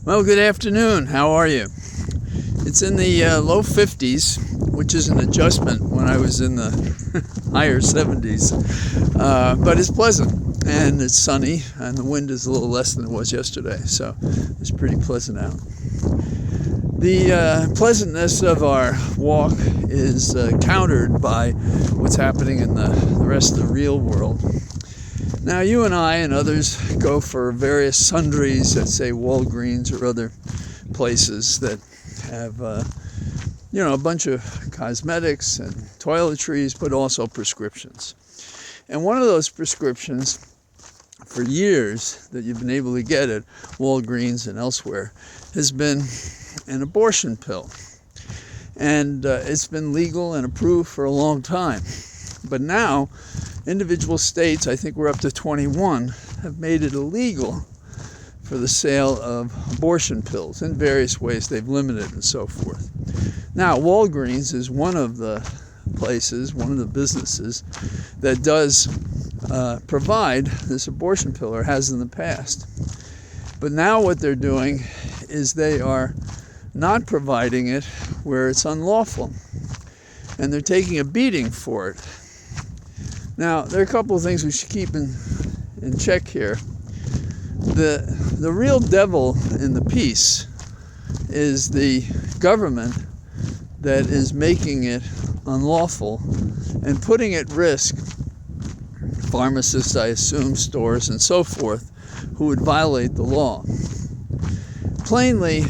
Well, good afternoon. How are you? It's in the low 50s, which is an adjustment when I was in the higher 70s. But it's pleasant, and it's sunny, and the wind is a little less than it was yesterday, so it's pretty pleasant out. The pleasantness of our walk is countered by what's happening in the rest of the real world. Now, you and I and others go for various sundries at, say, Walgreens or other places that have, a bunch of cosmetics and toiletries, but also prescriptions. And one of those prescriptions, for years, that you've been able to get at Walgreens and elsewhere, has been an abortion pill. And it's been legal and approved for a long time. But now, individual states, I think we're up to 21, have made it illegal for the sale of abortion pills in various ways. They've limited and so forth. Now, Walgreens is one of the places, one of the businesses that does provide this abortion pill, or has in the past. But now what they're doing is they are not providing it where it's unlawful, and they're taking a beating for it. Now, there are a couple of things we should keep in check here. The real devil in the piece is the government that is making it unlawful and putting at risk pharmacists, I assume, stores, and so forth, who would violate the law. Plainly,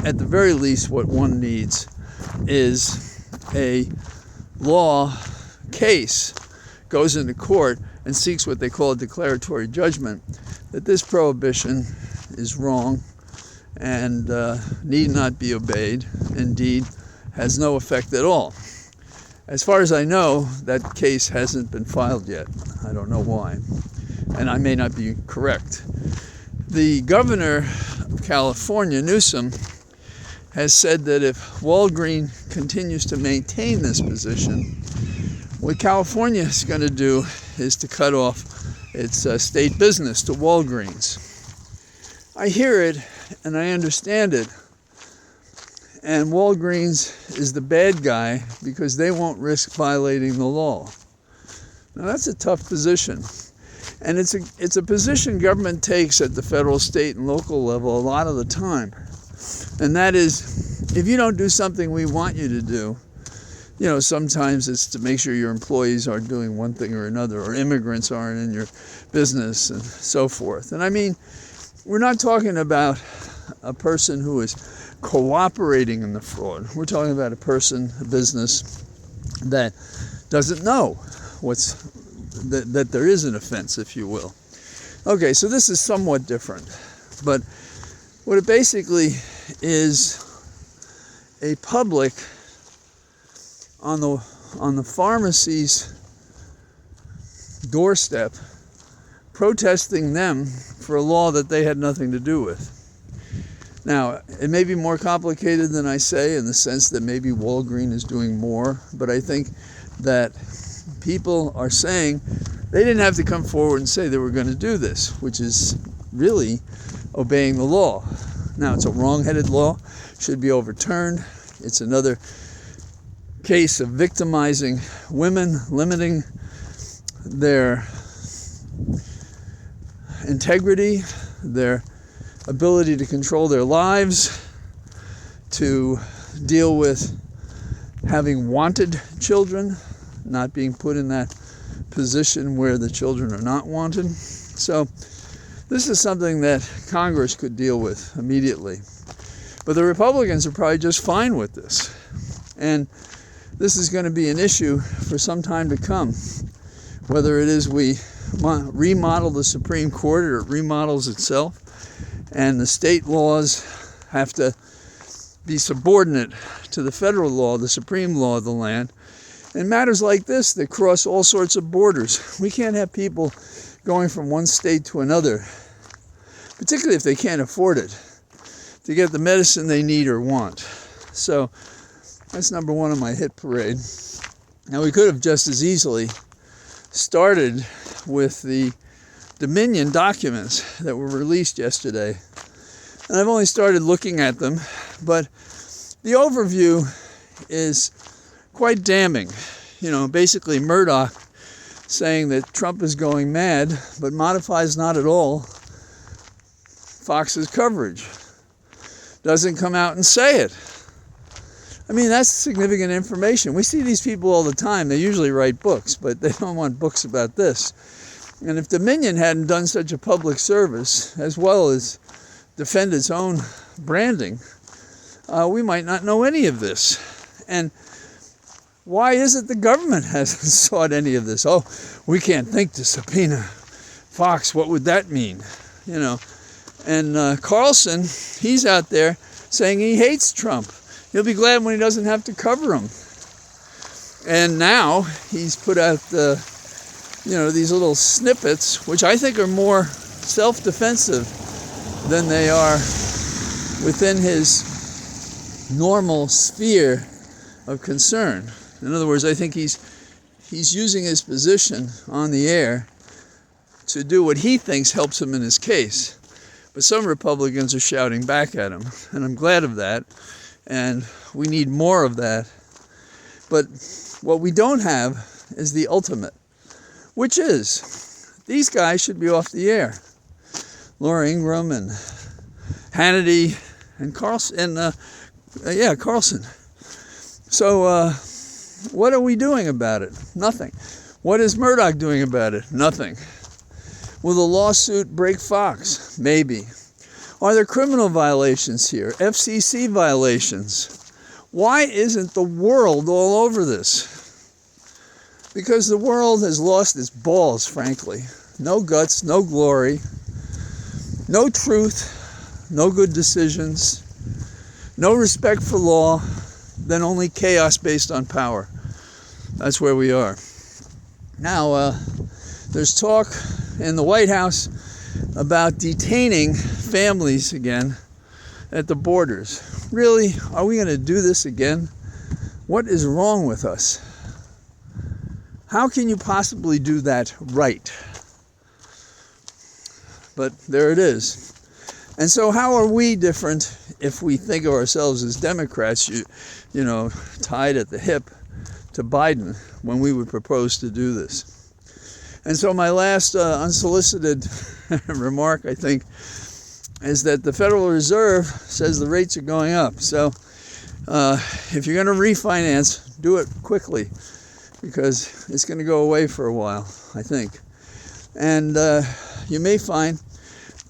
at the very least, what one needs is a law case, goes into court and seeks what they call a declaratory judgment, that this prohibition is wrong and need not be obeyed, indeed has no effect at all. As far as I know, that case hasn't been filed yet. I don't know why, and I may not be correct. The governor of California, Newsom, has said that if Walgreens continues to maintain this position, what California is going to do is to cut off its state business to Walgreens. I hear it and I understand it. And Walgreens is the bad guy because they won't risk violating the law. Now, that's a tough position. And it's a position government takes at the federal, state, and local level a lot of the time. And that is, if you don't do something we want you to do, sometimes it's to make sure your employees are doing one thing or another, or immigrants aren't in your business, and so forth. And I mean, we're not talking about a person who is cooperating in the fraud. We're talking about a person, a business, that doesn't know that there is an offense, if you will. Okay, so this is somewhat different. But what it basically is, a public on the pharmacy's doorstep protesting them for a law that they had nothing to do with. Now, it may be more complicated than I say, in the sense that maybe Walgreens is doing more, but I think that people are saying they didn't have to come forward and say they were going to do this, which is really obeying the law. Now, it's a wrong-headed law, should be overturned. It's another case of victimizing women, limiting their integrity, their ability to control their lives, to deal with having wanted children, not being put in that position where the children are not wanted. So this is something that Congress could deal with immediately. But the Republicans are probably just fine with this. And this is going to be an issue for some time to come. Whether it is we remodel the Supreme Court or it remodels itself, and the state laws have to be subordinate to the federal law, the supreme law of the land. In matters like this that cross all sorts of borders, we can't have people going from one state to another, particularly if they can't afford it, to get the medicine they need or want. So that's number one on my hit parade. Now, we could have just as easily started with the Dominion documents that were released yesterday And I've only started looking at them, but the overview is quite damning. Basically Murdoch saying that Trump is going mad, but modifies not at all Fox's coverage. Doesn't come out and say it. I mean, that's significant information. We see these people all the time. They usually write books, but they don't want books about this. And if Dominion hadn't done such a public service, as well as defend its own branding, we might not know any of this. And why is it the government hasn't sought any of this? Oh, we can't think to subpoena Fox. What would that mean? And Carlson, he's out there saying he hates Trump. He'll be glad when he doesn't have to cover him. And now he's put out these little snippets, which I think are more self-defensive than they are within his normal sphere of concern. In other words, I think he's using his position on the air to do what he thinks helps him in his case. But some Republicans are shouting back at him, and I'm glad of that, and we need more of that. But what we don't have is the ultimate, which is these guys should be off the air. Laura Ingraham and Hannity and Carlson. Carlson. So what are we doing about it? Nothing. What is Murdoch doing about it? Nothing. Will the lawsuit break Fox? Maybe. Are there criminal violations here? FCC violations? Why isn't the world all over this? Because the world has lost its balls, frankly. No guts, no glory, no truth, no good decisions, no respect for law, then only chaos based on power. That's where we are. Now, there's talk in the White House about detaining families again at the borders. Really? Are we going to do this again? What is wrong with us? How can you possibly do that right? But there it is. And so how are we different if we think of ourselves as Democrats, tied at the hip to Biden when we would propose to do this? And so my last unsolicited remark, I think, is that the Federal Reserve says the rates are going up. So if you're going to refinance, do it quickly, because it's going to go away for a while, I think. And you may find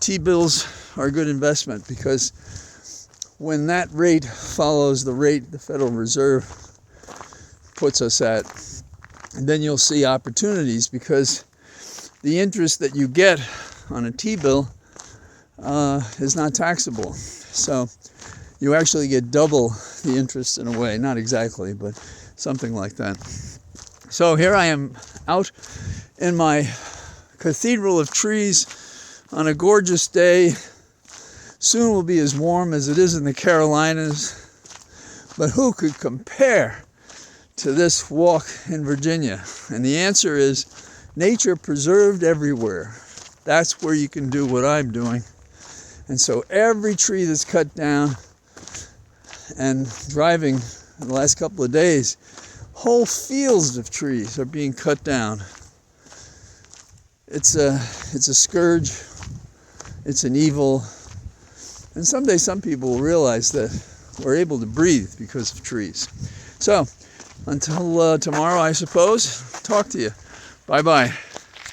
T-bills are a good investment, because when that rate follows the rate the Federal Reserve puts us at, then you'll see opportunities, because the interest that you get on a T-bill is not taxable. So you actually get double the interest in a way. Not exactly, but something like that. So here I am out in my cathedral of trees on a gorgeous day. Soon will be as warm as it is in the Carolinas. But who could compare to this walk in Virginia? And the answer is nature preserved everywhere. That's where you can do what I'm doing. And so every tree that's cut down, and driving in the last couple of days, whole fields of trees are being cut down. It's a scourge. It's an evil. And someday some people will realize that we're able to breathe because of trees. So until tomorrow, I suppose, talk to you. Bye-bye.